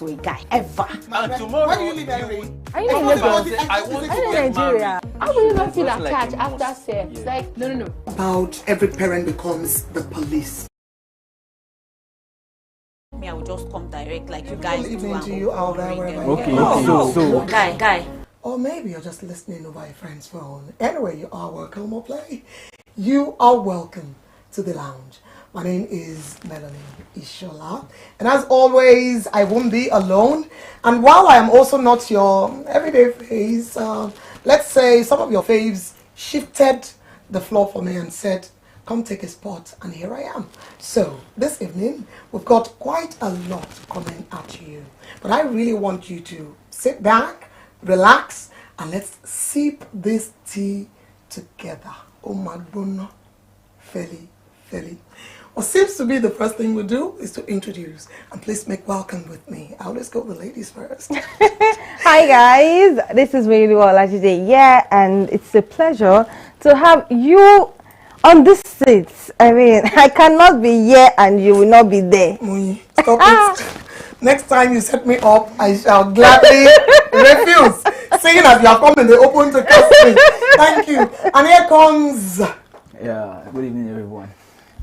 to a guy ever. And tomorrow, why do you live anyway? Are you in Lagos? I want Are you in Nigeria? How will you not feel attached after sex? Yeah. Like, no. About every parent becomes the police. Me, I will just come direct like you guys do. Evening to you out there, wherever you Okay, are. so Guy. Or maybe you're just listening over your friend's phone. Anyway, you are welcome or play. You are welcome to the lounge. My name is Melanie Ishola. And as always, I won't be alone. And while I am also not your everyday face, let's say some of your faves shifted the floor for me and said, come take a spot, and here I am. So this evening, we've got quite a lot coming at you. But I really want you to sit back, relax, and let's sip this tea together. Oh my goodness, Feli. What seems to be the first thing we do is to introduce, and please make welcome with me. I always go with the ladies first. Hi guys, this is really today. Yeah, and it's a pleasure to have you on this seat. I mean, I cannot be here and you will not be there. Mui, stop it. Next time you set me up, I shall gladly refuse. Seeing as you are coming, they open to cast me. Thank you. And here comes. yeah, good evening everyone.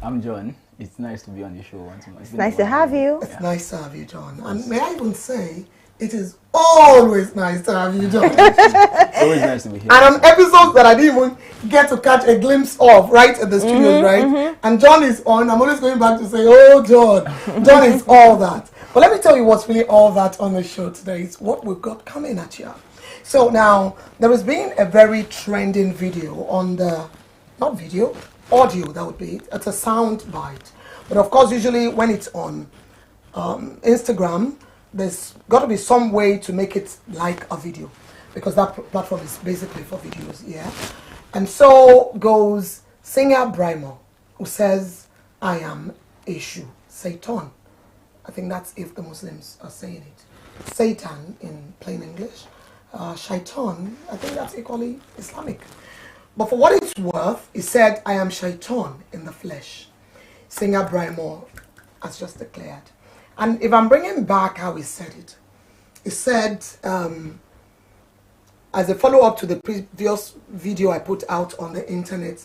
I'm John. It's nice to be on the show once more. It's nice to have you. It's nice to have you, John. And may I even say, it is always nice to have you, John. It's always nice to be here. And on episodes that I didn't even get to catch a glimpse of right at the studios, right? And John is on. I'm always going back to say, oh, John. John is all that. But let me tell you what's really all that on the show today. It's what we've got coming at you. So now, there has been a very trending video on the, not video, audio, that would be it. It's a sound bite. But of course, usually when it's on Instagram, there's got to be some way to make it like a video, because that platform is basically for videos, yeah. And so goes singer Brymo, who says, I am Eshu, Satan. I think that's if the Muslims are saying it. Satan in plain English. Shaitan, I think that's equally Islamic. But for what it's worth, he said, I am Shaitan in the flesh. Singer Brymo has just declared. And if I'm bringing back how he said it, he said, as a follow-up to the previous video I put out on the internet,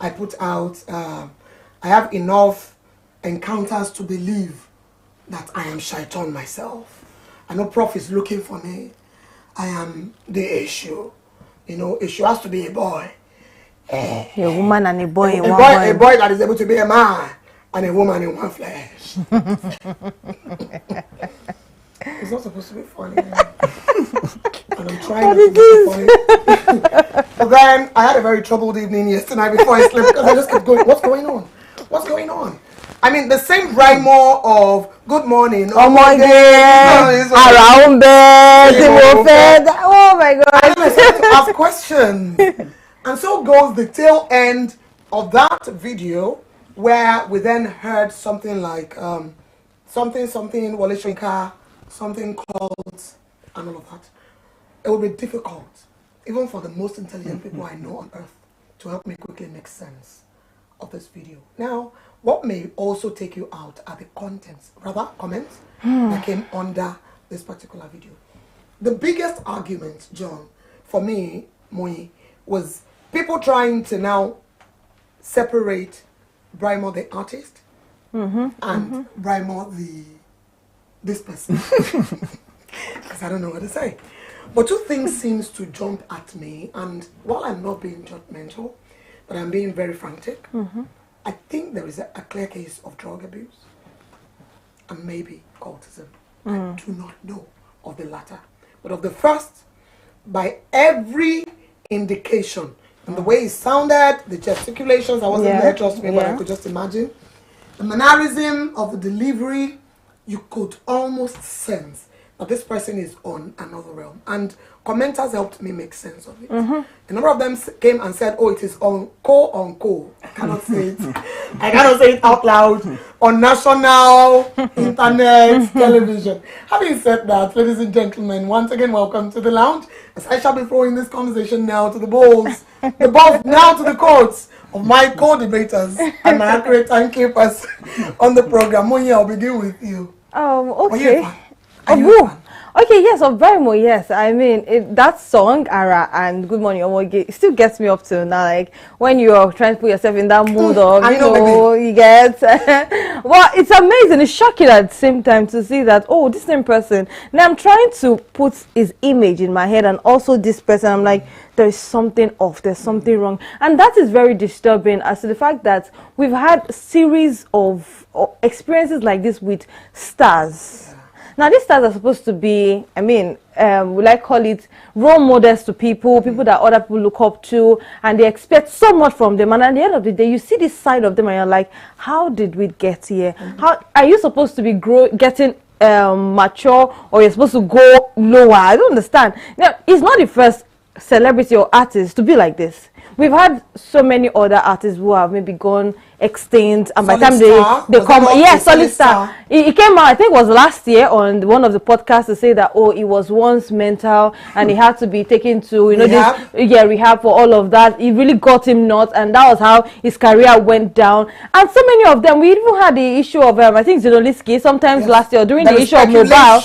I put out, I have enough encounters to believe that I am Shaitan myself. I know Prof is looking for me. I am the issue. You know, issue has to be a boy. A woman and a boy in one A boy that is able to be a man and a woman in one flesh. It's not supposed to be funny. And I'm trying to be funny. But then I had a very troubled evening yesterday before I slept, because I just kept going, what's going on? What's going on? I mean, the same Brymo of good morning. Oh my God. Around bed. Oh my God. I just had to ask questions. And so goes the tail end of that video, where we then heard something like something Wale Soyinka, something called, and all of that. It will be difficult, even for the most intelligent people I know on earth, to help me quickly make sense of this video. Now, what may also take you out are the comments that came under this particular video. The biggest argument, John, for me, Moi, was people trying to now separate Brymo the artist and Brymo this person. Because I don't know what to say. But two things seems to jump at me, and while I'm not being judgmental, but I'm being very frantic, I think there is a clear case of drug abuse and maybe cultism. I do not know of the latter. But of the first, by every indication, and the way it sounded, the gesticulations, I wasn't there, trust me, but I could just imagine. The mannerism of the delivery, you could almost sense that this person is on another realm. And commenters helped me make sense of it. A number of them came and said, oh, it is on co. I cannot say it. I cannot say it out loud on national internet television. Having said that, ladies and gentlemen, once again, welcome to the lounge. As I shall be throwing this conversation now to the balls now to the courts of my co-debaters and my accurate timekeepers on the program. Monya, I'll begin with you. Okay. Are you a fan? Okay, yes, of Brimo, yes. I mean, that song, Ara, and Good Morning Omoge, it still gets me up to now. Like, when you're trying to put yourself in that mood of, I know, you get... well, it's amazing. It's shocking at the same time to see that, oh, this same person. Now, I'm trying to put his image in my head and also this person. I'm like, there's something off. There's something wrong. And that is very disturbing as to the fact that we've had series of experiences like this with stars. Now, these stars are supposed to be, I mean, will I call it role models to people that other people look up to, and they expect so much from them. And at the end of the day, you see this side of them and you're like, how did we get here? How are you supposed to be getting mature, or you're supposed to go lower? I don't understand. Now, it's not the first celebrity or artist to be like this. We've had so many other artists who have maybe gone extinct, and by the time they come, yes, Solid Star. It came out, I think it was last year, on one of the podcasts to say that, oh, it was once mental and he had to be taken to, you know, rehab for all of that. It really got him nuts, and that was how his career went down. And so many of them, we even had the issue of, I think Zenoliski, sometimes last year, during the issue of Mobile,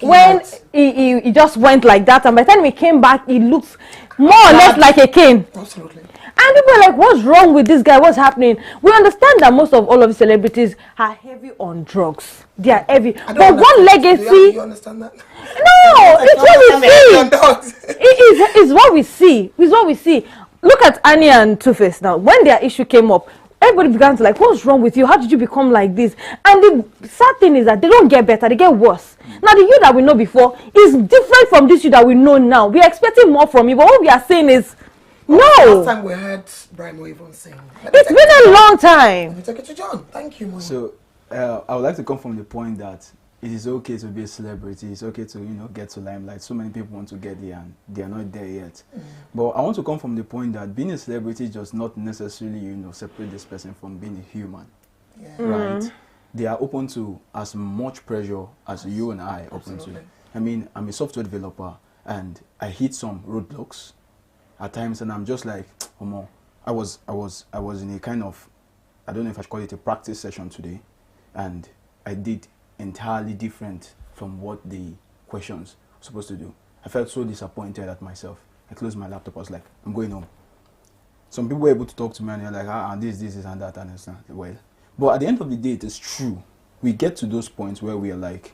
when he just went like that, and by the time he came back, he looked more or less like a cane. Absolutely. And people are like, what's wrong with this guy? What's happening? We understand that most of all of the celebrities are heavy on drugs. They are heavy. But what legacy? Do you understand that? No, it's what we see. It's what we see. It's what we see. Look at Annie and Two-Face now. When their issue came up, everybody began to like, what's wrong with you? How did you become like this? And the sad thing is that they don't get better. They get worse. Now, the you that we know before is different from this you that we know now. We are expecting more from you, but what we are saying is, no. Last time we heard Brimo even sing. It's been a long time. Let me take it to John. Thank you, Mo. So, I would like to come from the point that it is okay to be a celebrity. It's okay to, get to limelight. So many people want to get there and they are not there yet. But I want to come from the point that being a celebrity does not necessarily, separate this person from being a human. Yeah. Right? They are open to as much pressure as you and I are open to. I mean, I'm a software developer and I hit some roadblocks at times, and I'm just like, I was in a kind of, I don't know if I should call it a practice session today, and I did entirely different from what the questions were supposed to do. I felt so disappointed at myself. I closed my laptop. I was like, I'm going home. Some people were able to talk to me and they're like, this and that, and it's well. But at the end of the day, it is true. We get to those points where we are like,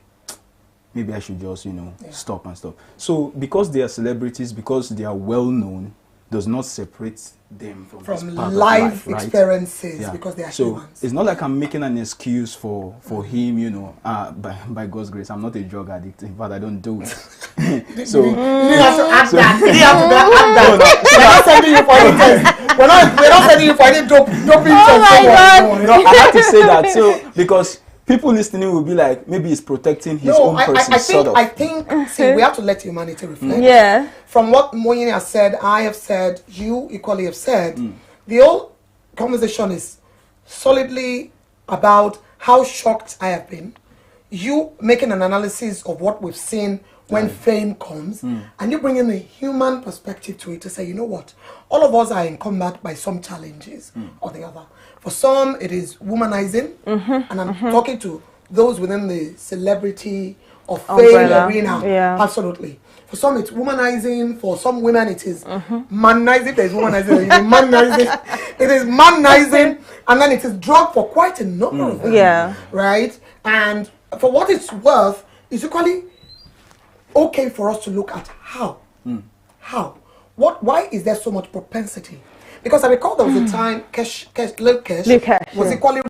maybe I should just, stop and stop. So because they are celebrities, because they are well known, does not separate them from life experiences, because they are humans. It's not like I'm making an excuse for him, by God's grace. I'm not a drug addict. In fact, I don't do it. So you didn't have to act that. You didn't have to act that. We're not sending you for any test. We're not sending you for any doping test. Oh my God. I have to say that. So because people listening will be like, maybe he's protecting his own person. I think, see, we have to let humanity reflect. Yeah. From what Moyini has said, I have said, you equally have said, the whole conversation is solidly about how shocked I have been. You making an analysis of what we've seen when fame comes, and you bring in a human perspective to it to say, you know what, all of us are in combat by some challenges or the other. For some, it is womanizing, and I'm talking to those within the celebrity or fame arena. Yeah. Absolutely. For some, it's womanizing. For some women, it is manizing. There's womanizing. It is manizing. It is manizing, and then it is drug for quite a number of them. Yeah. Right. And for what it's worth, it's equally okay for us to look at how. Why is there so much propensity? Because I recall there was a time Lil Kesh was equally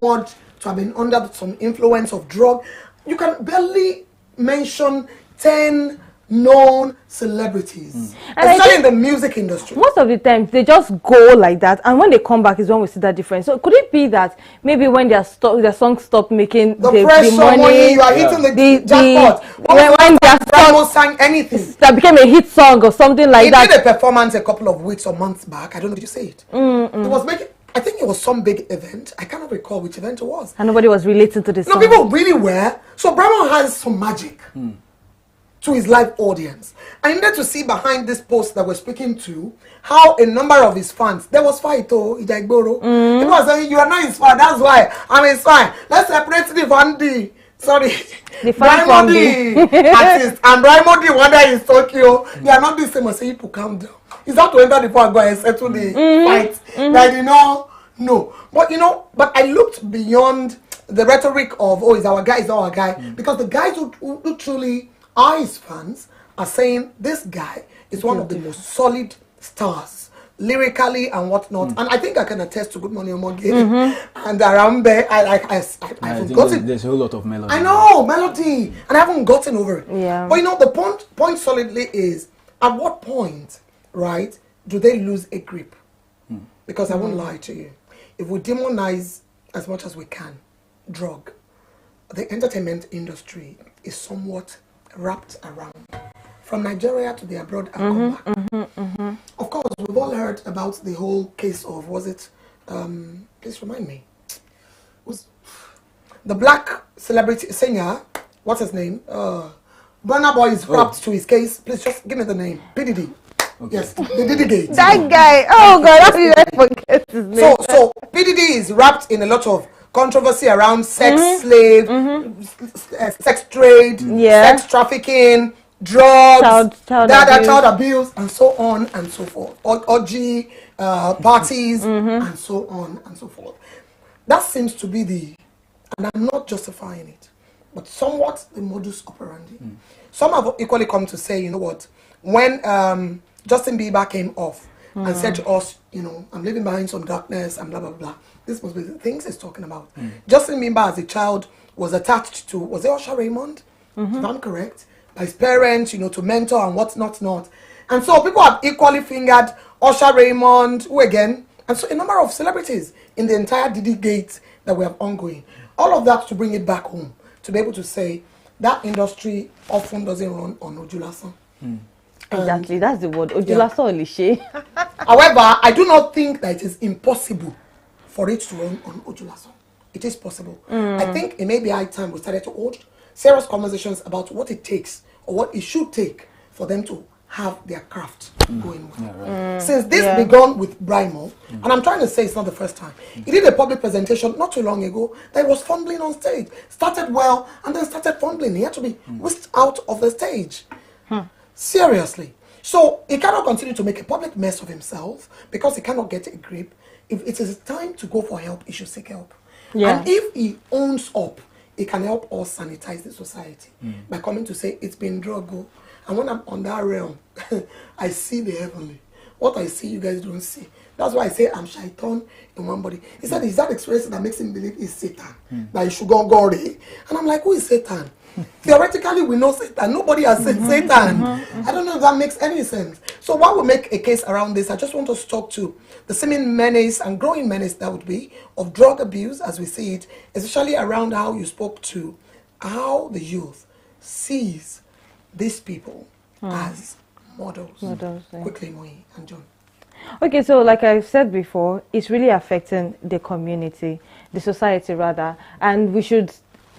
rumored to have been under some influence of drug. You can barely mention 10 known celebrities, especially in the music industry. Most of the time, they just go like that, and when they come back is when we see that difference. So could it be that maybe when their songs stop making the money, you are hitting the jackpot. When their song sang anything that became a hit song or something like that. He did a performance a couple of weeks or months back. I don't know, did you say it? It was making, I think it was some big event. I cannot recall which event it was. And nobody was relating to this song. No, people really were. So Brimo has some magic to his live audience. I needed to see behind this post that we're speaking to how a number of his fans, there was fight, Ijaigboro. People were saying, you are not his fan, that's why I'm his fan. Let's separate the fan, the sorry, The fan Brimo from D artist and Brimo D one day in Tokyo, they are not the same as say people calm down. It's not to enter the park and settle the fight. That you know, no. But you know, but I looked beyond the rhetoric of is our guy, because the guys who truly are his fans are saying this guy is one of the most solid stars lyrically and whatnot. And I think I can attest to Good Morning Omoge and Arambe. I forgotten. There's a whole lot of melody. I know melody, and I haven't gotten over it. Yeah. But you know, the point solidly is at what point, right, do they lose a grip? Because I won't lie to you, if we demonize as much as we can drug, the entertainment industry is somewhat wrapped around from Nigeria to the abroad and come back. Of course, we've all heard about the whole case of, was it, please remind me, was the black celebrity singer, what's his name? Burna Boy is wrapped to his case. Please just give me the name. P. Diddy. Okay. Yes, the Diddy Gate. That guy, oh God, how did I forget his name? So P. Diddy is wrapped in a lot of controversy around sex slave, sex trade, sex trafficking, drugs, child abuse, and so on and so forth. Orgy, parties, and so on and so forth. That seems to be and I'm not justifying it, but somewhat the modus operandi. Some have equally come to say, you know what, when Justin Bieber came off and said to us, you know, I'm leaving behind some darkness and blah, blah, blah. This must be the things he's talking about. Justin Bieber as a child was attached to, was it Usher Raymond? If I'm correct? By his parents, you know, to mentor and what's not. And so people have equally fingered Usher Raymond, who again, and so a number of celebrities in the entire Diddy Gate that we have ongoing. All of that to bring it back home, to be able to say that industry often doesn't run on Ojulasan. Exactly, that's the word. Ojulasan Olishe. However, I do not think that it is impossible for it to run on Ojulasan. It is possible. I think it may be high time we started to hold serious conversations about what it takes or what it should take for them to have their craft going well. Since this began with Brimo, and I'm trying to say it's not the first time, he did a public presentation not too long ago that he was fumbling on stage. Started well and then started fumbling. He had to be whisked out of the stage. Seriously. So he cannot continue to make a public mess of himself because he cannot get a grip. If it is time to go for help, he should seek help. And if he owns up, it can help us sanitize the society by coming to say it's been drug. And when I'm on that realm, I see the heavenly. What I see, you guys don't see. That's why I say I'm shaitan in one body. He said it's that experience that makes him believe he's Satan. That he should go God. And I'm like, who is Satan? Theoretically, we know Satan. Nobody has said Satan. I don't know if that makes any sense. So while we make a case around this, I just want us to talk to the seeming menace and growing menace that would be of drug abuse as we see it, especially around how you spoke to how the youth sees these people as models. Quickly, Moi and John. Okay, so like I said before, it's really affecting the community, the society rather, and we should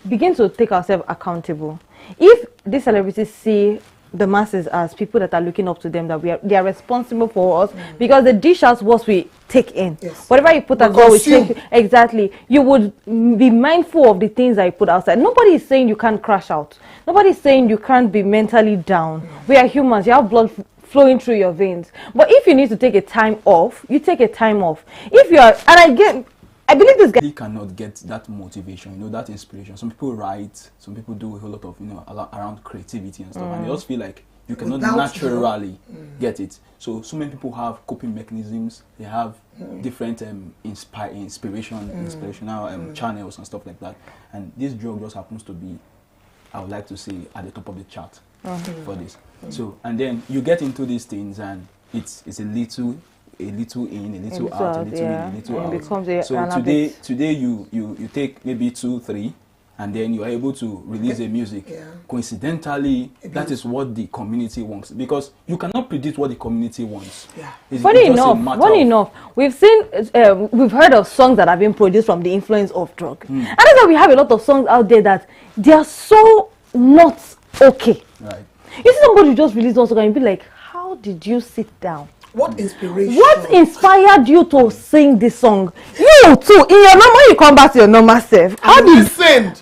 begin to take ourselves accountable. If these celebrities see the masses as people that are looking up to them, that they are responsible for us, because they dish out what we take in. Whatever you put out, what we take. Exactly. You would be mindful of the things that you put outside. Nobody is saying you can't crash out. Nobody is saying you can't be mentally down. We are humans. You have blood flowing through your veins. But if you need to take a time off, you take a time off. If you are, and I believe this guy. He cannot get that motivation, you know, that inspiration. Some people write, some people do a whole lot of, you know, around creativity and stuff, and they just feel like you cannot naturally get it. So many people have coping mechanisms. They have different inspirational channels and stuff like that. And this drug just happens to be, I would like to say, at the top of the chart for this. So, and then you get into these things, and it's a little in, a little out, a little in, a little out. Becomes so today you take maybe 2, 3, and then you are able to release a music. Coincidentally, that is what the community wants, because you cannot predict what the community wants. Funny enough, we've seen, we've heard of songs that have been produced from the influence of drug. And that's why we have a lot of songs out there that they are so not okay. Right. You see somebody just release one song and you be like, how did you sit down? What inspiration? What inspired you to sing this song? You too, in your normal, you come back to your normal self. How do you sing?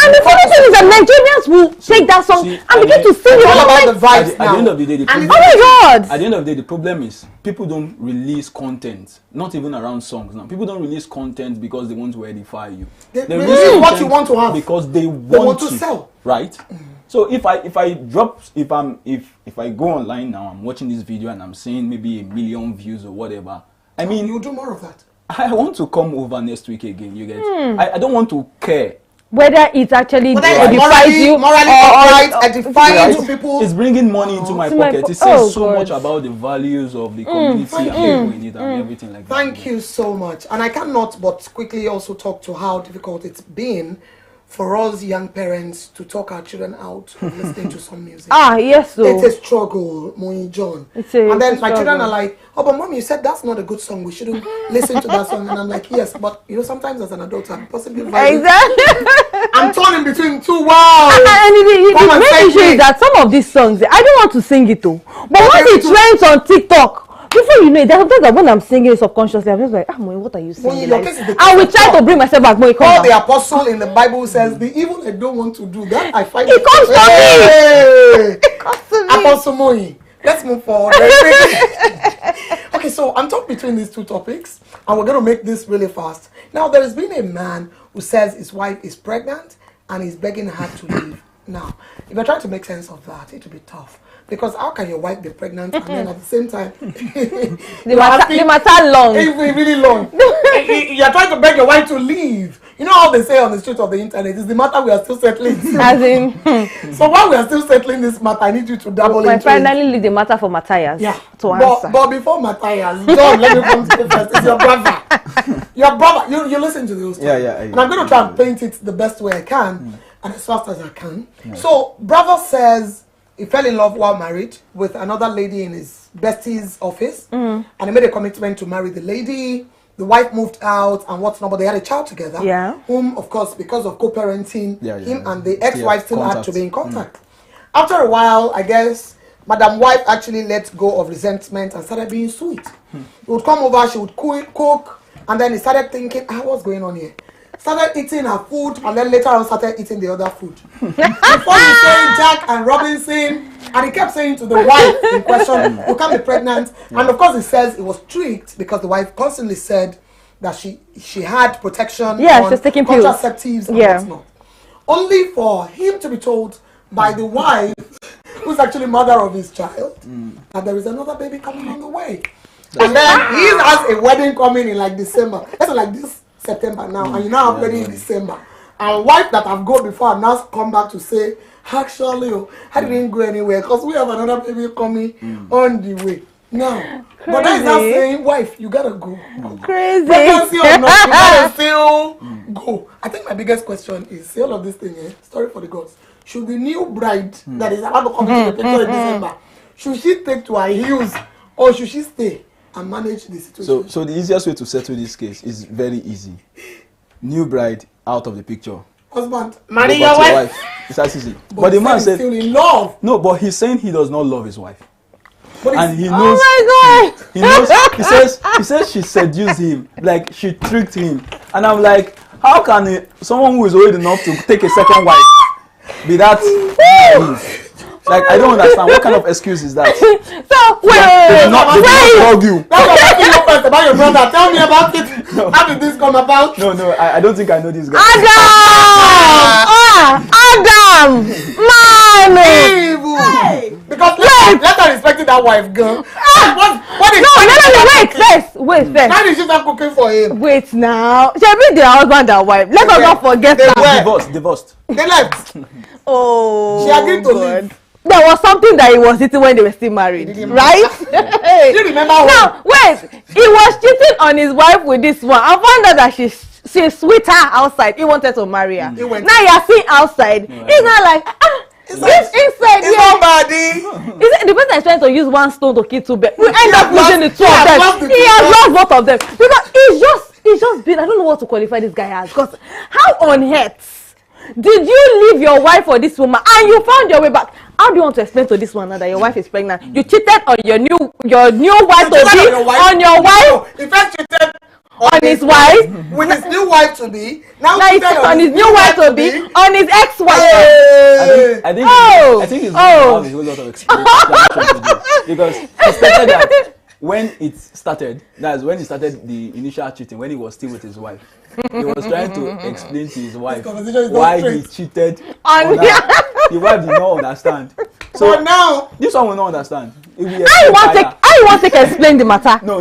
And the funny thing is that Nigerians will take that song and begin to sing it. All about the vibes At the end of the day, oh my God! At the end of the day, the problem is people don't release content, not even around songs now. People don't release content because they want to edify you. They release what you want to have because they want to sell. Right? So if I go online now, I'm watching this video and I'm seeing maybe 1 million views or whatever. I mean, you do more of that. I want to come over next week again. You get? I don't want to care whether it actually edifies you, morally upright, edifying to people. It's bringing money into my pocket. It says so much about the values of the community and people in it and everything like that. Thank you so much. And I cannot but quickly also talk to how difficult it's been for us young parents to talk our children out of listening to some music. Yes, so it's a struggle, Moyi John. And then my children are like, oh, but mom, you said that's not a good song. We shouldn't listen to that song. And I'm like, yes, but you know, sometimes as an adult, I'm possibly exactly. I'm torn in between two worlds. And the main issue is that some of these songs, I don't want to sing it too. But once it trends on TikTok, before you know it, there's sometimes that when I'm singing subconsciously, I'm just like, Moyi, what are you singing? Like, I will try to bring myself back. Moyi, Paul the apostle in the Bible says, the evil I don't want to do, that I find it comes to me. It comes to me. Apostle Moyi. Let's move forward. Okay, so I'm talking between these two topics, and we're going to make this really fast. Now, there has been a man who says his wife is pregnant, and he's begging her to leave. Now, if you're trying to make sense of that, it will be tough. Because how can your wife be pregnant and then at the same time the matter long? It's really long. You're trying to beg your wife to leave. You know how they say on the street of the internet, it's the matter we are still settling. As in, so while we are still settling this matter, I need you to double into it. Finally leave the matter for Matthias. Yeah. To answer. But before Matthias, John, let me come to you first. It's your brother. Your brother. You listen to those. Yeah. And I'm going to try and paint it the best way I can and as fast as I can. So brother says he fell in love while married with another lady in his bestie's office, and he made a commitment to marry the lady. The wife moved out and what's not, but they had a child together. Yeah. Whom, of course, because of co-parenting, him and the ex-wife still had to be in contact. After a while, I guess, Madam Wife actually let go of resentment and started being sweet. He would come over, she would cook, and then he started thinking, what's going on here? Started eating her food, and then later on started eating the other food. Before he said Jack and Robinson, and he kept saying to the wife in question, you can't be pregnant. And of course he says it was tricked because the wife constantly said that she had protection on she was taking contraceptives and whatnot. Only for him to be told by the wife, who's actually mother of his child, that there is another baby coming on the way. And then he has a wedding coming in like December. That's like this September now, and you now have wedding in December. And wife that have gone before have now come back to say, actually, I didn't go anywhere because we have another baby coming on the way. Now, but that is not saying, wife, you gotta go. Crazy. Pregnancy or not, you gotta still go. I think my biggest question is, see all of this thing, story for the gods. Should the new bride that is about to come into the picture in December, should she take to her heels or should she stay and manage the situation? So the easiest way to settle this case is very easy. New bride out of the picture. Husband, marry your wife. It's as easy. But the man said, still in love. No, but he's saying he does not love his wife. But And he knows. Oh my God! He knows. He says she seduced him, like she tricked him. And I'm like, how can someone who is old enough to take a second wife be that naive? Like, I don't understand. What kind of excuse is that? So, wait. They did not love you. That's what I think first about your brother. Tell me about it. No. How did this come about? No, I don't think I know this guy. Adam! Mommy! Evil. Because let her respect that wife, girl. What is Wait first. Why did she start cooking for him? Wait now. She be their husband and wife. Let us not forget that. Divorced. They left. Oh, She agreed to leave. There was something that he was eating when they were still married, right? Do you remember Now, wait. He was cheating on his wife with this one. I found out that she's sweeter outside. He wanted to marry her. Now you're seeing outside. He's not like, inside. It's not body. The person is trying to use one stone to kill two birds. We end up losing the two of them. He has lost both of them. Because it's just been, I don't know what to qualify this guy as. Because how on earth did you leave your wife for this woman and you found your way back? How do you want to explain to this one now that your wife is pregnant? You cheated on your new wife to be on your wife. In fact, cheated on his wife. With his new wife to be. Now Now he's on his new wife to be, on his ex-wife. I think Oh. it's have a whole lot of explanation to do, because he stated that when it started, that's when he started the initial cheating, when he was still with his wife. He was trying to explain to his wife conversation is not why he straight. cheated On on her. The wife did not understand. So now, This one will not understand. It will I explain want fire. to explain the matter. No.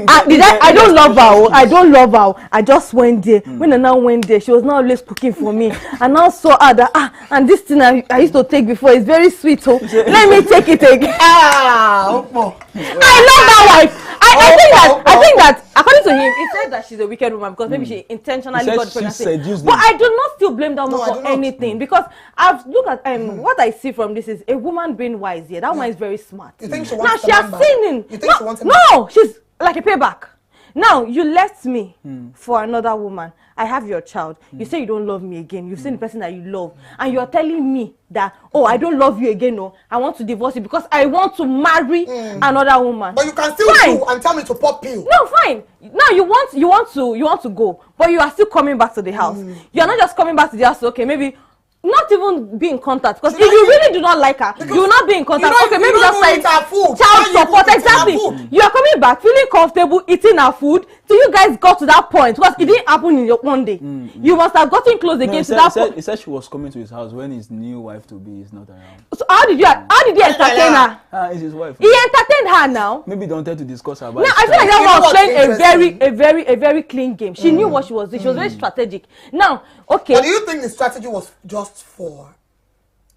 I don't love her. I don't love her. I just went there. When I now went there, she was not always cooking for me. I now saw her that and this thing I used to take before is very sweet. Oh, let me take it again. Opo. I love that wife. I think that according to him, he said that she's a wicked woman because maybe she intentionally He said got she pregnancy. seduced But him. I do not still blame that woman No, I do for not. anything because I've looked at what I see from this is a woman being wise here. That woman is very smart. You think she Now wants she the has man back? seen him. You think she wants him No, she's like a payback. Now you left me for another woman. I have your child. You say you don't love me again. You've seen the person that you love, and you're telling me that I don't love you again. No, I want to divorce you because I want to marry another woman. But you can still Fine. do and tell me to pop pill. No, fine. Now you want to go, but you are still coming back to the house. You are not just coming back to the house. Okay, maybe not even be in contact because if Should I you eat- really do not like her, you will not be in contact. don't- Okay, you maybe don't just go like eat her food. child Why you support. go eat her Exactly. food? You are coming back feeling comfortable eating her food till you guys got to that point because it didn't happen in one day. You must have gotten close No, again he to that point. he said she was coming to his house when his new wife to be is not around. So how did you entertain her? It's his wife. He entertained her now. Maybe don't tell to discuss her. Now I feel like that You know one was what's playing interesting? a very clean game. She knew what she was doing. She was very strategic. Now, okay. But do you think the strategy was just for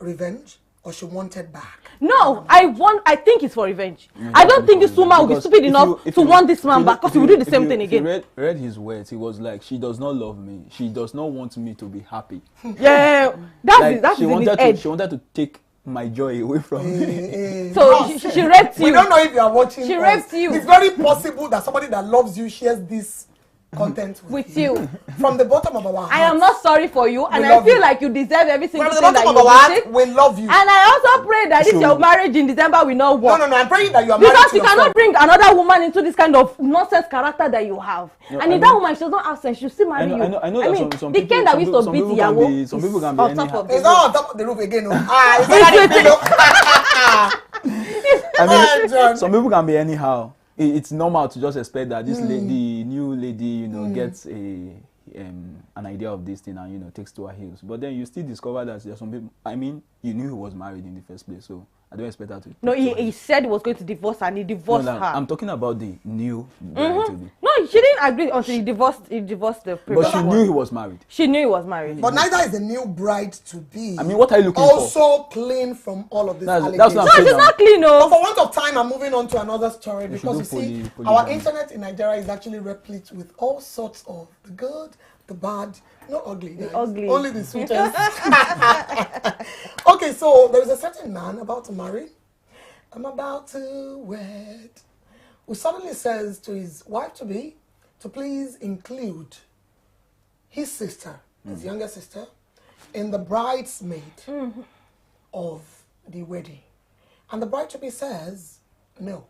revenge, or she wanted back? No, I think it's for revenge. I don't think this woman will be Because stupid if enough you- if to you- want this man if back you- because if he will you- do the if same you- thing if you again. read his words, he was like, she does not love me. She does not want me to be happy. Yeah, Like, that's she in his wanted head. she wanted to take my joy away from me. So she raped We you. don't know if you are watching. She us. raped you. It's very possible that somebody that loves you shares this content With you. From the bottom of our heart. I am not sorry for you, and We I love feel you. like you deserve every single From the thing that bottom you of our heart, receive. we love you. And I also pray that this So- your marriage in December will not work. No, I'm praying that you are married Because to you yourself. cannot bring another woman into this kind of nonsense character that you have. No, And I if know- that woman, she does not have sense, she'll still marry you. I know that mean, some the people, cane that we used to some beat people can Yawo be, some people can be on top anyhow. of the It's not on top of the roof again. No. It's not I mean, John. some people can be anyhow. It's normal to just expect that this lady, new lady, gets an idea of this thing and takes to her heels. But then you still discover that there are some people. I mean, you knew he was married in the first place, so I don't expect that to. No, take to her he heels. said he was going to divorce her and he divorced No, her. I'm talking about the new bride to be. No, she didn't agree until he divorced the previous But she one. knew he was married. She knew he was married. But neither is the new bride to be. I mean, what are you looking for? Also clean from all of this That's allegations. what I'm No, saying. she's not clean, But no. for want of time, I'm moving on to another story because do you see, poly- our polygamy. internet in Nigeria is actually replete with all sorts of the good, the bad, not ugly, guys. ugly. Only the sweetest. Okay, so there is a certain man about to marry. I'm about to wed. Who suddenly says to his wife to be to please include his sister, his younger sister, in the bridesmaid of the wedding. And the bride to be says, no,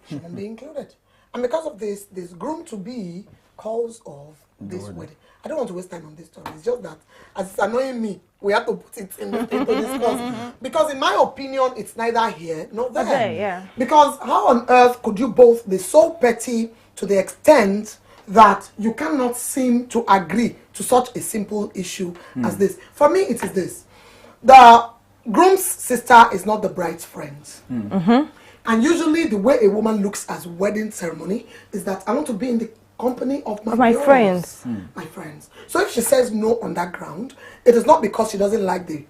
she won't be included. And because of this groom to be calls of this wedding. I don't want to waste time on this story. It's just that as it's annoying me, we have to put it into discuss. Because in my opinion, it's neither here nor there. Okay, yeah. Because how on earth could you both be so petty to the extent that you cannot seem to agree to such a simple issue as this? For me, it is this. The groom's sister is not the bride's friend. And usually the way a woman looks at wedding ceremony is that I want to be in the company of my girls, friends. my friends. So if she says no on that ground, it is not because she doesn't like the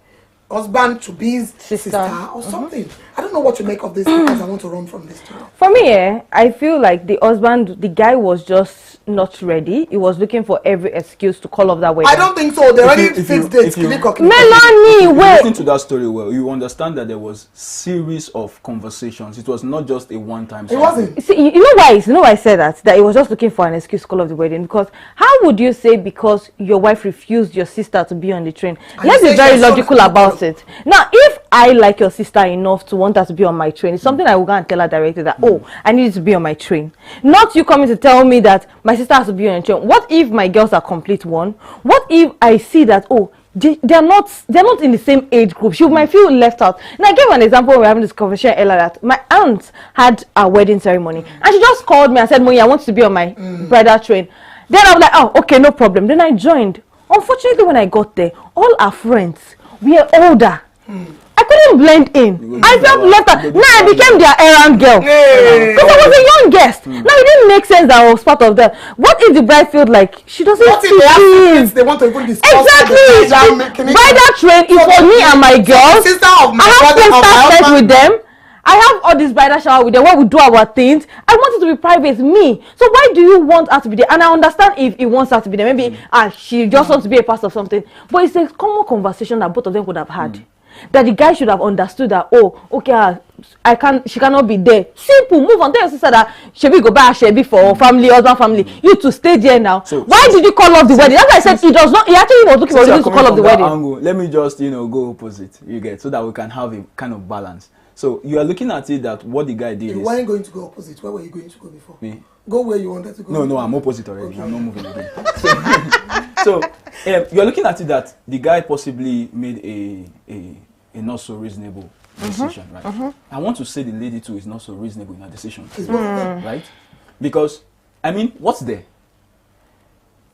husband to be's sister or something. I don't know what to make of this because I want to run from this story. For me, I feel like the guy was just not ready. He was looking for every excuse to call off that wedding. I don't think so. They already if you- fixed dates. if you- Melanie, Listen wait. to that story well. You understand that there was series of conversations. It was not just a one-time. It wasn't. See, you know why I said that he was just looking for an excuse to call off the wedding. Because how would you say because your wife refused your sister to be on the train? And Let's you be say very she has so logical many about it. Now, if I like your sister enough to want her to be on my train, it's something I will go and tell her directly that, oh, I need you to be on my train. Not you coming to tell me that my sister has to be on your train. What if my girls are complete one? What if I see that, oh, they're not in the same age group? She might feel left out. And I gave an example when we were having this conversation earlier that my aunt had a wedding ceremony and she just called me and said, Moyi, I want you to be on my bridal train. Then I was like, oh, okay, no problem. Then I joined. Unfortunately, when I got there, all our friends were older. I couldn't blend in. I felt left out. Now I became their errand girl. Because I was a young guest. Now it didn't make sense that I was part of that. What if the bride felt like she doesn't What if they have secrets they want to even discuss? Exactly. Bridal train is for me and my girls. Sister of my I have brother, set with them. I have all this bridal shower with them where we do our things. I want it to be private, me. So why do you want her to be there? And I understand if he wants her to be there. Maybe she just wants to be a part of something. But it's a common conversation that both of them could have had. That the guy should have understood that, oh, okay, she cannot be there. Simple, move on. Tell your sister that Shebi go buy a Shebi for family, husband, family. You to stay there now. So, why did you call off the wedding? That's why I said he does not. He actually was looking for reason to call off the wedding. Angle, let me just go opposite. You get, so that we can have a kind of balance. So you are looking at it that what the guy did. You weren't going to go opposite. Where were you going to go before? Me. Go where you wanted to go. No, I'm opposite already. Okay. I'm not moving again. So you're looking at it that the guy possibly made a not so reasonable decision, right? I want to say the lady too is not so reasonable in her decision, right? Because I mean, what's there?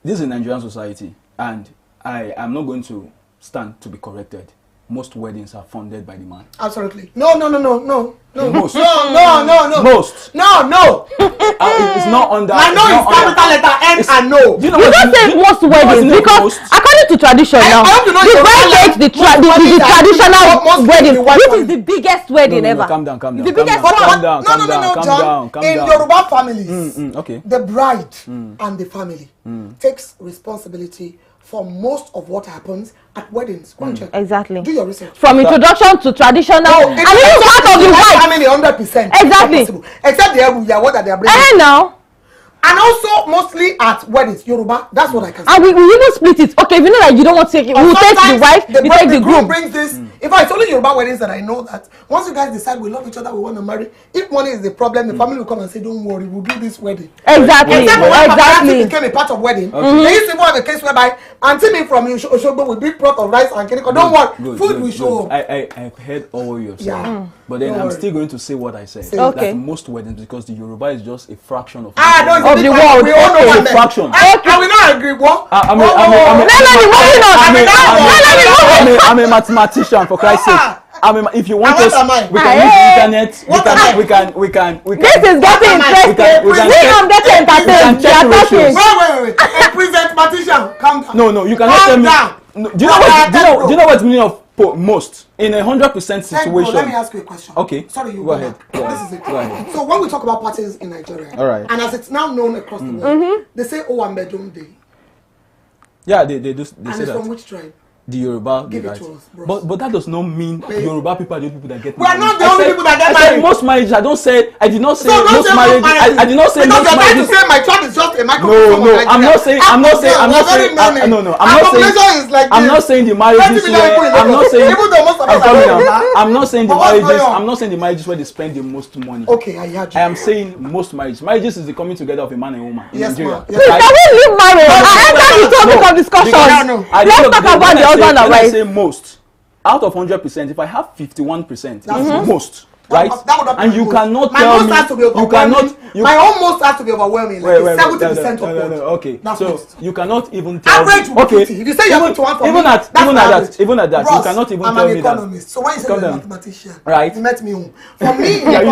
This is a Nigerian society, and I am not going to stand to be corrected. Most weddings are funded by the man. Absolutely. No. Most. No. Most. No. It's not under. I know it's capital letter N and no. You don't say most weddings because according to tradition now, the bride takes the traditional wedding, which is the biggest wedding ever. Calm down. The biggest Calm down. In Yoruba families, okay. The bride and the family takes responsibility for most of what happens at weddings. Go and check. Exactly. Do your research. From introduction to traditional, and it's even part of the wife. Family 100%. Exactly. Except the what that they are bringing. Now. And also mostly at weddings, Yoruba. That's what I can say. And we even split it. Okay, if you know that you don't want to take it, we'll take the wife, you take the groom. Brings this. In fact, it's only Yoruba weddings that I know that once you guys decide we love each other, we want to marry. If money is the problem, the family will come and say, "Don't worry, we'll do this wedding." Exactly. Exactly. Became a part of wedding. They used to have a case whereby Auntie me from Oshogbo with big pot of rice and keniko. Don't worry, food will show up. I've heard all you're saying, but then I'm still going to say what I said. Okay. That most weddings, because the Yoruba is just a fraction of the world. We all know a fraction. I will not agree. What? I'm a mathematician, for Christ's sake. If you want us, we can use the internet. We can. This is getting interesting. I'm getting entertained. Wait. A present mathematician, calm down. No, you cannot tell me. Do you know what's the meaning of most in 100% situation? Let me ask you a question. Okay. Sorry, you go ahead. This is it. Go ahead. So when we talk about parties in Nigeria, all right, and as it's now known across the world, they say, "Oh, I'm bedroom day." Yeah, they do. They and say it's that. from which tribe? The Yoruba, give it right? to us, bros. But that does not mean Yoruba people are the people that get married. We are not the only people that get I married. said most marriages. I did not say so most marriages. I did not say because most marriages. Because you're trying to say my child is just a microphone. No, I'm not saying the marriages. I'm not saying the marriages where they spend the most money. Okay, I heard you. I am saying most marriages. Marriages is the coming together of a man and woman in Nigeria. Please, can we leave marriage? I enter the topic of discussion. Let's talk about the husband and wife. Say most out of 100%, if I have 51%, that's most. Right? And you cannot tell me. You cannot. My own most has to be overwhelming. Like 70% of no. Okay. That's so most. You cannot even tell average me. Okay. 50. If you say you're 51 for even me, at that, Ross, you cannot even I'm tell an me economist. that. So when you say you're a mathematician, right? You met me home. For me, I am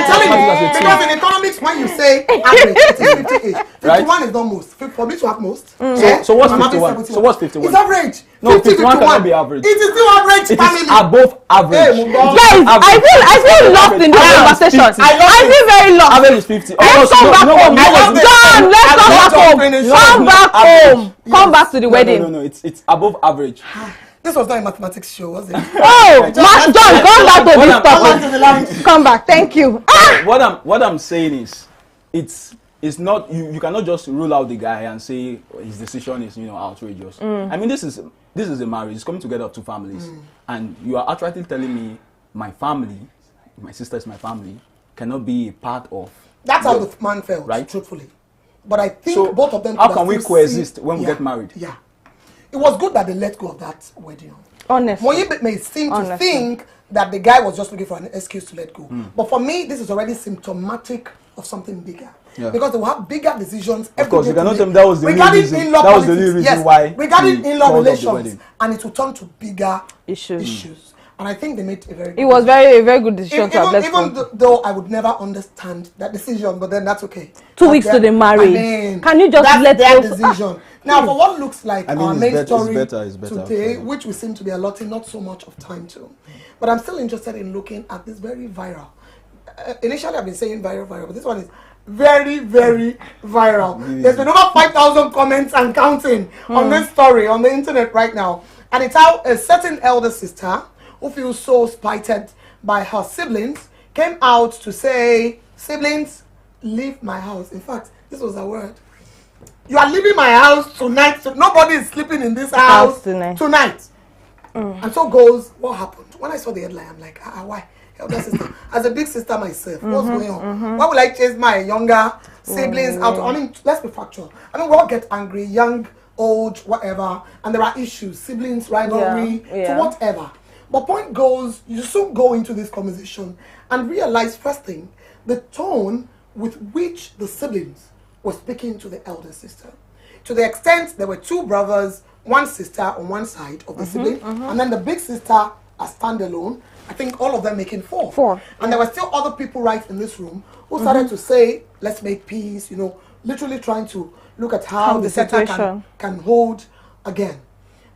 telling you because in economics, when you say average, it is 58. 51 is not most. For me to have most. So what's 51? So what's 51? It's average. No, 51 cannot be average. It is still average. It is above average. Guys, I feel lost in this conversation. I feel very lost. Average is 50. Let's come back home. John, let's come back home. Come back home. Come back to the wedding. No, it's above average. This was not a mathematics show, was it? Oh, John, come back to this topic. Come back, thank you. What I'm saying is, it's not you cannot just rule out the guy and say his decision is outrageous. I mean, this is this is a marriage. It's coming together of two families, and you are actually telling me my family, my sister is my family, cannot be a part of. That's how the man felt, right? Truthfully. But I think So both of them. how can we coexist when we get married? Yeah, it was good that they let go of that wedding. Honestly. Moyi may seem to think that the guy was just looking for an excuse to let go. But for me, this is already symptomatic of something bigger. Yeah. Because they will have bigger decisions. Of course, you cannot make tell me that was the only regarding reason. in-law That was the politics. only reason Yes, why regarding he in-law called off the relations, wedding. and it will turn to bigger Issues. issues. And I think they made a very good It was a very good decision to have left even home. though I would never understand that decision, but then that's okay. 2 weeks to the marriage. Can you just that's let their those- decision? Now, for what looks like I mean, our it's main better- story it's better today, for- which we seem to be allotting not so much of time to, but I'm still interested in looking at this very viral. Initially, I've been saying viral, but this one is very, very viral. There's been over 5,000 comments and counting on this story on the internet right now, and it's how a certain elder sister who feels so spited by her siblings came out to say, siblings, leave my house. In fact, this was her word. You are leaving my house tonight. So nobody is sleeping in this house tonight. And so goes what happened. When I saw the headline, I'm like, why? Elder sister. As a big sister myself, what's going on? Why would I chase my younger siblings out? I mean, let's be factual. I mean, we all get angry, young, old, whatever, and there are issues, siblings, rivalry, so whatever. But point goes, you soon go into this conversation and realize first thing, the tone with which the siblings were speaking to the elder sister. To the extent there were two brothers, one sister on one side of the sibling, and then the big sister a standalone. I think all of them making four. And there were still other people right in this room who started to say, let's make peace, you know, literally trying to look at how the setter can hold again.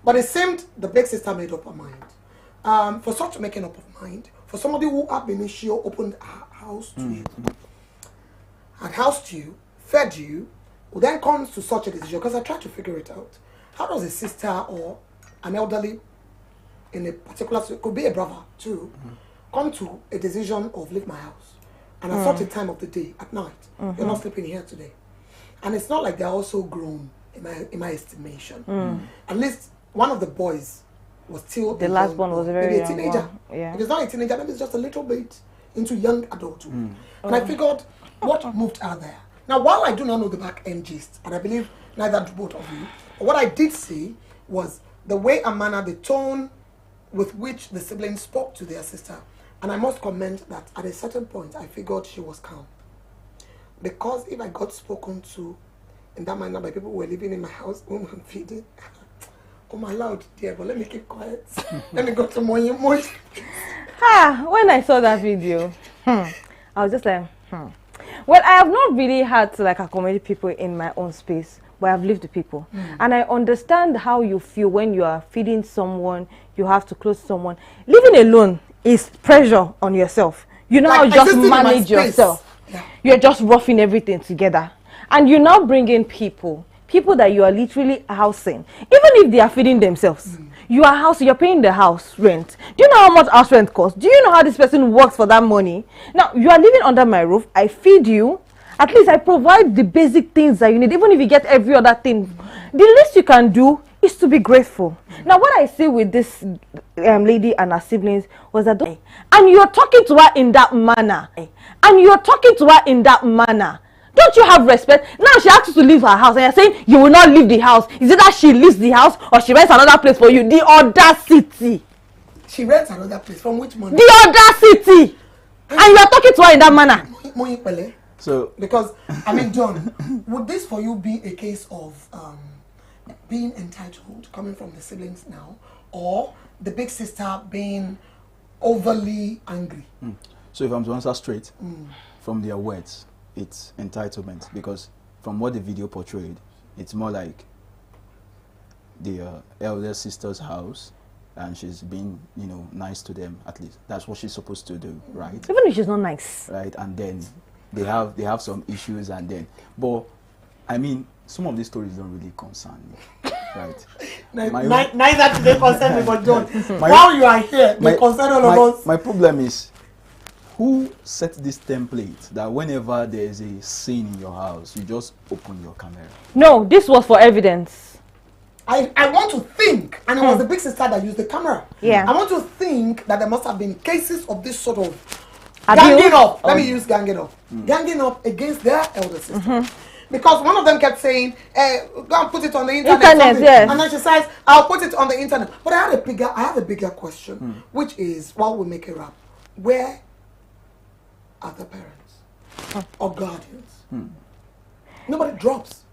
But it seemed the big sister made up her mind. For such making up of mind, for somebody who ab initio opened a house to you, had housed you, fed you, who then comes to such a decision, because I tried to figure it out. How does a sister or an elderly in a particular, it could be a brother too, come to a decision of leave my house, and at such a time of the day, at night, you're not sleeping here today. And it's not like they're also grown, in my estimation. At least one of the boys was still the last one was very maybe a teenager. Yeah. If it's not a teenager, maybe it's just a little bit into young adulthood. And I figured, what moved her there? Now, while I do not know the back end gist, and I believe neither do both of you, but what I did see was the way and manner, the tone with which the siblings spoke to their sister. And I must comment that at a certain point, I figured she was calm. Because if I got spoken to in that manner by people who were living in my house, whom I'm feeding, I'm allowed, dear, but let me keep quiet. Let me go to Moyi. When I saw that video, I was just like, Well, I have not really had to like accommodate people in my own space, but I've lived with people. And I understand how you feel when you are feeding someone, you have to close someone. Living alone is pressure on yourself. You know Like, how just manage yourself. Yeah. You're just roughing everything together. And you now bring in people that you are literally housing. Even if they are feeding themselves, you are housing, you're paying the house rent. Do you know how much house rent costs? Do you know how this person works for that money? Now, you are living under my roof. I feed you. At least I provide the basic things that you need. Even if you get every other thing, the least you can do is to be grateful. Now, what I see with this lady and her siblings was that, and you're talking to her in that manner, don't you have respect? Now she asks you to leave her house and you're saying you will not leave the house. Is it that she leaves the house or she rents another place for you? The audacity. She rents another place. From which money? The audacity. And you're talking to her in that manner. So, because, I mean, John, would this for you be a case of being entitled, coming from the siblings now, or the big sister being overly angry? So if I'm to answer straight, from their words, it's entitlement, because from what the video portrayed, it's more like the elder sister's house, and she's being, you know, nice to them. At least that's what she's supposed to do, right? Even if she's not nice, right? And then they have some issues, and then, but I mean, some of these stories don't really concern me, right? Neither do they concern me, but John, while you are here, they concern all of us. My problem is, who set this template that whenever there is a scene in your house, you just open your camera? No, this was for evidence. I want to think, and it was the big sister that used the camera. Yeah. I want to think that there must have been cases of this sort of Abuse? ganging up. Let me use ganging up. Ganging up against their elder sister. Because one of them kept saying, go and put it on the internet. Yes. And then she says, I'll put it on the internet. But I have a bigger question, which is, while we make a wrap, where are the parents or guardians? Nobody drops.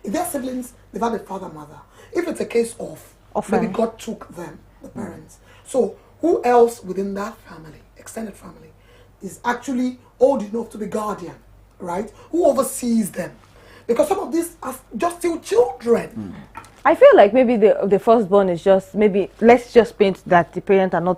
If they're siblings, they've had a father, mother. If it's a case of maybe God took them, the parents. So who else within that family, extended family, is actually old enough to be guardian, right? Who oversees them? Because some of these are just still children. I feel like maybe the firstborn is just, maybe let's just paint that the parents are no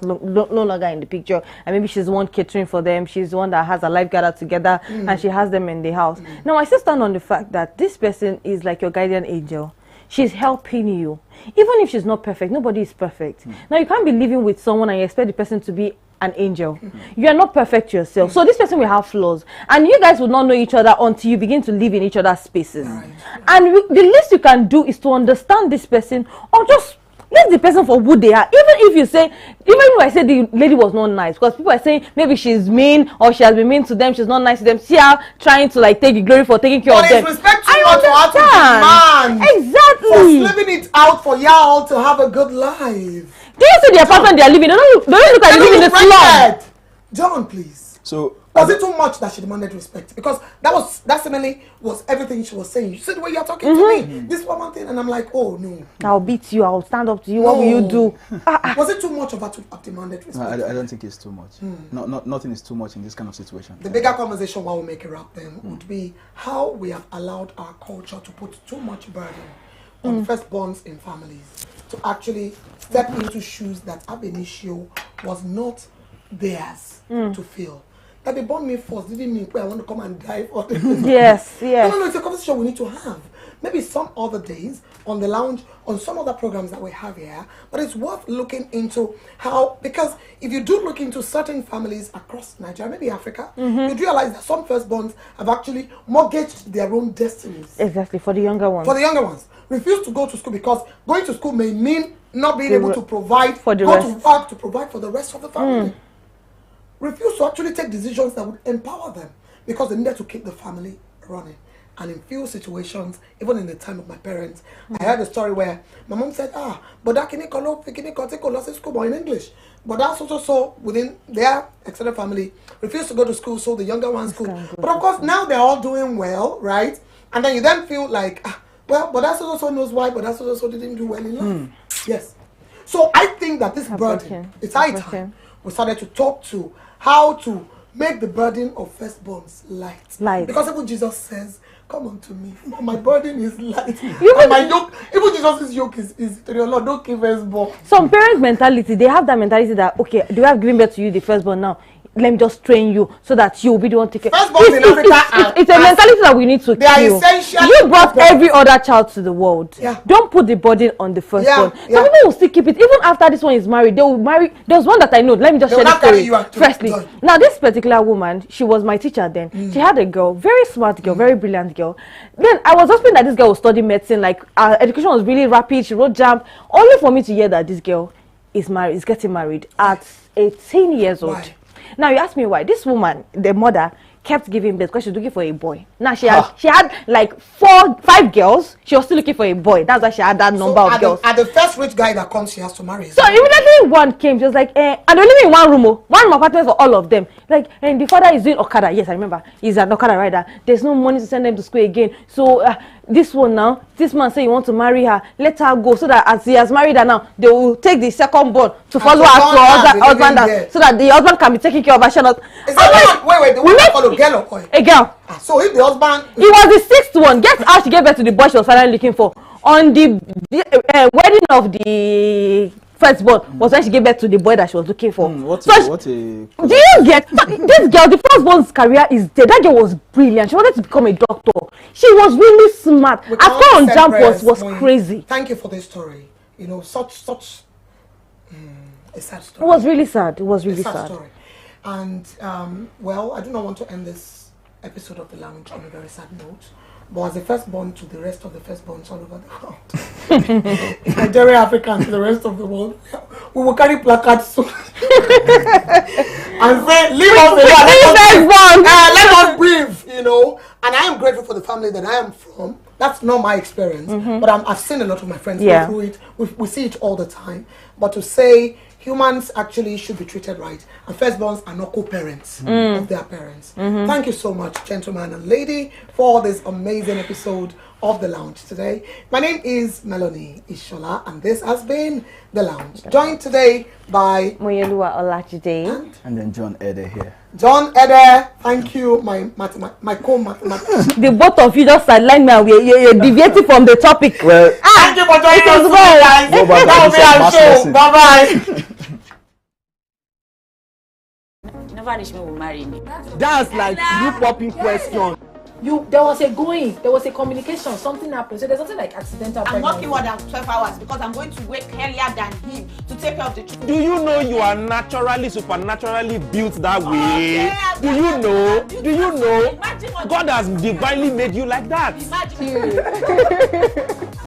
longer in the picture, and maybe she's the one catering for them, she's the one that has a life gathered together, and she has them in the house. Now I still stand on the fact that this person is like your guardian angel. She's helping you. Even if she's not perfect, nobody is perfect. Now you can't be living with someone and you expect the person to be an angel. You are not perfect yourself. So this person will have flaws. And you guys will not know each other until you begin to live in each other's spaces. And the least you can do is to understand this person, or just leave the person for who they are. Even if you say, even if I say the lady was not nice, because people are saying maybe she's mean or she has been mean to them, she's not nice to them. See her trying to like take the glory for taking care of them. But it's respect too much for her to demand. Exactly. For living it out for y'all to have a good life. Do you see the apartment they are living? They don't look like they live in the slum. John, please. So was it too much that she demanded respect? Because that seemingly was everything she was saying. You see the way you're talking to me. This one thing, and I'm like, oh no. I'll beat you. I'll stand up to you. What will you do? Was it too much of her to have demanded respect? No, I don't think it's too much. Nothing is too much in this kind of situation. The bigger conversation while we make it up then would be how we have allowed our culture to put too much burden on firstborns in families to actually step into shoes that ab initio was not theirs to fill. That they born me first didn't mean I want to come and die for them. Yes, yes. No, it's a conversation we need to have. Maybe some other days on the lounge, on some other programs that we have here, but it's worth looking into how, because if you do look into certain families across Nigeria, maybe Africa, you realize that some firstborns have actually mortgaged their own destinies. Exactly, for the younger ones. For the younger ones. Refuse to go to school because going to school may mean not being able to provide for the rest. To work to provide for the rest of the family. Refuse to actually take decisions that would empower them because they needed to keep the family running. And in few situations, even in the time of my parents, I heard a story where my mom said, but that can take school in English. But that's also so within their extended family, refused to go to school, so the younger ones could. But of course, now they're all doing well, right? And then you then feel like, well, but that's also knows why, but that's also didn't do well in life. Yes. So I think that this burden, it's high time we started to talk to how to make the burden of firstborns light. Because even Jesus says, come unto me, my burden is light. And my yoke, even Jesus' yoke is to the Lord, don't give firstborn. Some parent mentality, they have that mentality that, okay, do I have given birth to you, the firstborn now? Let me just train you so that you will be the one to take care. It's a mentality that we need to kill. You brought every other child to the world. Don't put the burden on the firstborn. Some people will still keep it. Even after this one is married, they will marry. There's one that I know. Let me just share the story. Firstly, now this particular woman, she was my teacher then. She had a girl, very smart girl, very brilliant girl. Then I was hoping that this girl would study medicine. Like her education was really rapid. She wrote JAMB. Only for me to hear that this girl is married, is getting married at 18 years old. Why? Now you ask me why. This woman, the mother, kept giving birth because she was looking for a boy. Now she had like 5 girls. She was still looking for a boy. That's why she had that number of girls. At the first rich guy that comes, she has to marry. So immediately one came, she was like, and they're living in one room apartment for all of them. Like, and the father is doing Okada. Yes, I remember. He's an Okada rider. There's no money to send them to school again. So this one now, this man say you want to marry her, let her go, so that as he has married her now, they will take the second born to follow her to her husband, so that the husband can be taking care of her. Is that wait, the one that followed girl or boy? A girl. So if the husband, it was the 6th one. Guess how she gave birth to the boy she was finally looking for. On the wedding of the firstborn was when she gave birth to the boy that she was looking for. Do you get this girl? The firstborn's career is dead. That girl was brilliant. She wanted to become a doctor. She was really smart. Her score on JAMB was crazy. Thank you for this story. You know, such a sad story. It was really sad. It was really sad. Story. And well, I do not want to end this episode of The Lounge on a very sad note. but as the firstborn to the rest of the firstborns all over the world. In Nigeria, Africa, and to the rest of the world, we will carry placards soon and say, leave us alone, let us breathe, you know. And I am grateful for the family that I am from. That's not my experience, but I've seen a lot of my friends go through it. We see it all the time. But to say humans actually should be treated right, and firstborns are not co-parents of their parents. Thank you so much, gentleman and lady, for this amazing episode of The Lounge today. My name is Melanie Ishola, and this has been The Lounge. Joined today by Moyelua Olajide. And then John Eder here. John Eder, thank you, my co-mathematician. The both of you just sideline me and you're deviating from the topic. Well, Thank you for joining us today, guys. Go back That and will be do some our show. mass Bye-bye. Never reach me will marry me. That's like you popping question. There was a communication, something happened. So there's nothing like accidental I'm pregnancy. working more than 12 hours because I'm going to wake earlier than him to take care of the children. Do you know you are naturally, supernaturally built that way? Okay, Do you know? Do you know? Imagine what God has divinely made you like that. Imagine.